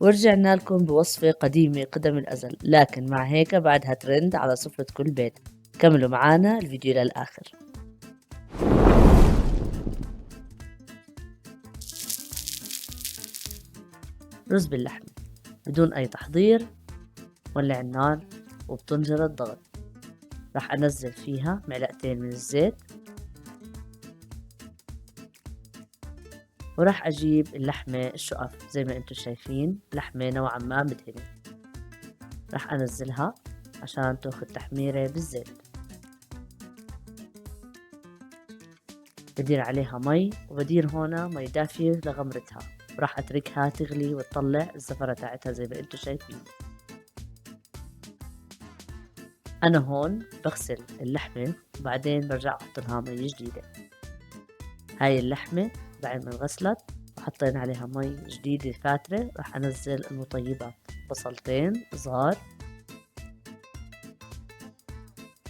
ورجعنا لكم بوصفة قديمة قدم الأزل، لكن مع هيك بعدها ترند على سفرة كل بيت. كملوا معانا الفيديو للآخر. رز باللحمة بدون أي تحضير. ولع النار وبطنجرة ضغط. راح أنزل فيها معلقتين من الزيت، وراح أجيب اللحمة الشقف زي ما انتم شايفين، لحمة نوعا ما مدهنة. راح أنزلها عشان تاخد تحميرة بالزيت. بدير عليها مي، وبدير هنا مي دافية لغمرتها. راح أتركها تغلي وتطلع الزفرة تاعتها زي ما انتم شايفين. أنا هون بغسل اللحمة وبعدين برجع أحط لها مي جديدة. هاي اللحمة بعد ما انغسلت وحطينا عليها مي جديدة فاترة، راح أنزل المطيبات، بصلتين صغار،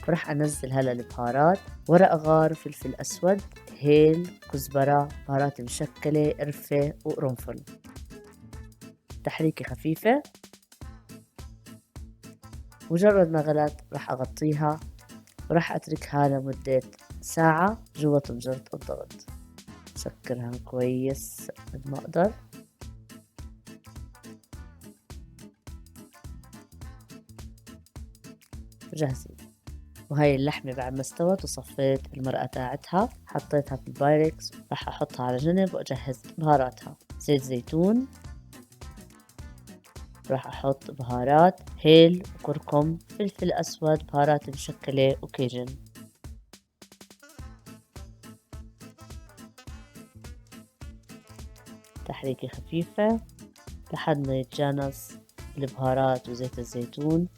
وراح أنزل هلا البهارات: ورق غار، فلفل أسود، هيل، كزبرة، بهارات مشكلة، قرفة وقرنفل. تحريكة خفيفة. مجرد ما غلت راح أغطيها وراح أتركها لمدة ساعة جوا طنجرة الضغط. سكرها كويس قد ما أقدر. جاهزين. وهاي اللحمة بعد ما استوت وصفيت المرقة تاعتها حطيتها في البايركس. راح أحطها على جنب وأجهز بهاراتها: زيت زيتون، راح أحط بهارات هيل وكركم، فلفل أسود، بهارات مشكلة وكيجن. تحريكة خفيفة لحد ما يتجانس البهارات وزيت الزيتون.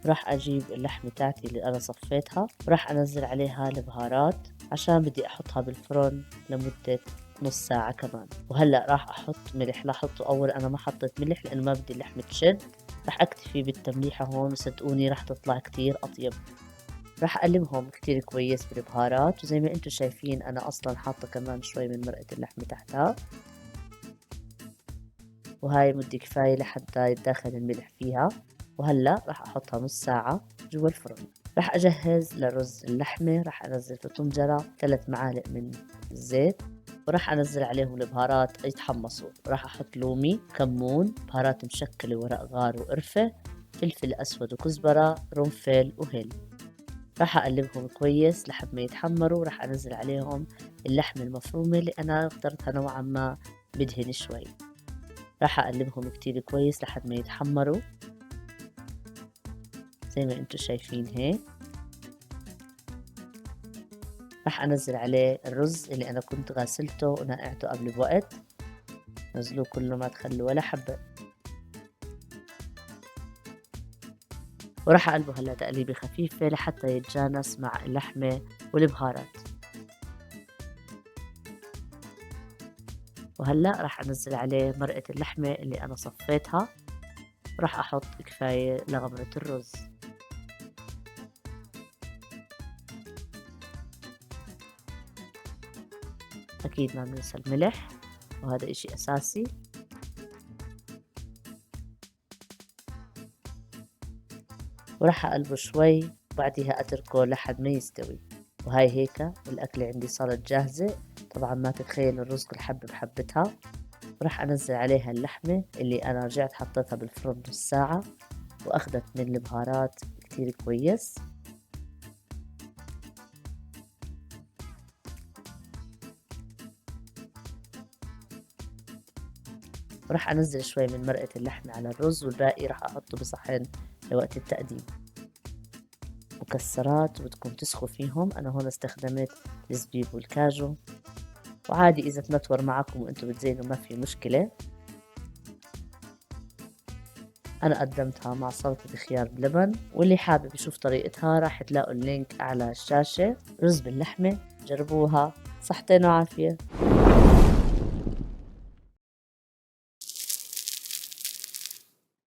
راح أجيب اللحمة تاعتي اللي أنا صفيتها وراح أنزل عليها البهارات عشان بدي أحطها بالفرن لمدة نص ساعة كمان. وهلأ راح أحط ملح. لاحظتوا أول أنا ما حطيت ملح لأنه ما بدي اللحمة تشد. راح أكتفي بالتمليحة هون، وصدقوني راح تطلع كتير أطيب. راح أقلبهم كتير كويس بالبهارات، وزي ما انتم شايفين أنا أصلا حاطة كمان شوي من مرقة اللحمة تحتها، وهاي مدة كفاية لحتى يتداخل الملح فيها. وهلأ راح أحطها نص ساعة جوا الفرن. راح أجهز لرز اللحمة. راح أنزل في طنجرة 3 معالق من الزيت، وراح أنزل عليهم البهارات يتحمصوا. راح أحط لومي، كمون، بهارات مشكلة، ورق غار وقرفة، فلفل أسود وكزبرة، قرنفل وهيل. راح أقلبهم كويس لحد ما يتحمروا. راح أنزل عليهم اللحمة المفرومة اللي أنا اخترتها نوعا ما بدهن شوي. راح أقلبهم كتير كويس لحد ما يتحمروا زي ما انتم شايفين هيك. راح أنزل عليه الرز اللي أنا كنت غاسلته ونقعته قبل بوقت. نزلوه كله ما تخلوا ولا حبة. وراح أقلبه هلا تقليبة خفيفة لحتى يتجانس مع اللحمة والبهارات. وهلا راح أنزل عليه مرقة اللحمة اللي أنا صفيتها. راح أحط كفاية لغمرة الرز. أكيد ما بننسى الملح، وهذا إشي أساسي. وراح أقلبه شوي وبعديها أتركه لحد ما يستوي. وهاي هيك الأكلة عندي صارت جاهزة. طبعا ما تتخيل الرز كل حبة بحبتها. وراح أنزل عليها اللحمة اللي أنا رجعت حطيتها بالفرن نص ساعة وأخذت من البهارات كتير كويس. وراح أنزل شوي من مرقة اللحمة على الرز، والباقي راح أحطه بصحن لوقت التقديم. مكسرات بدكم تسخوا فيهم، أنا هون استخدمت الزبيب والكاجو، وعادي إذا تنطور معكم وأنتم بتزينوا ما في مشكلة. أنا قدمتها مع سلطة خيار بلبن، واللي حابب يشوف طريقتها راح تلاقوا اللينك أعلى الشاشة. رز باللحمة، جربوها. صحتين وعافية.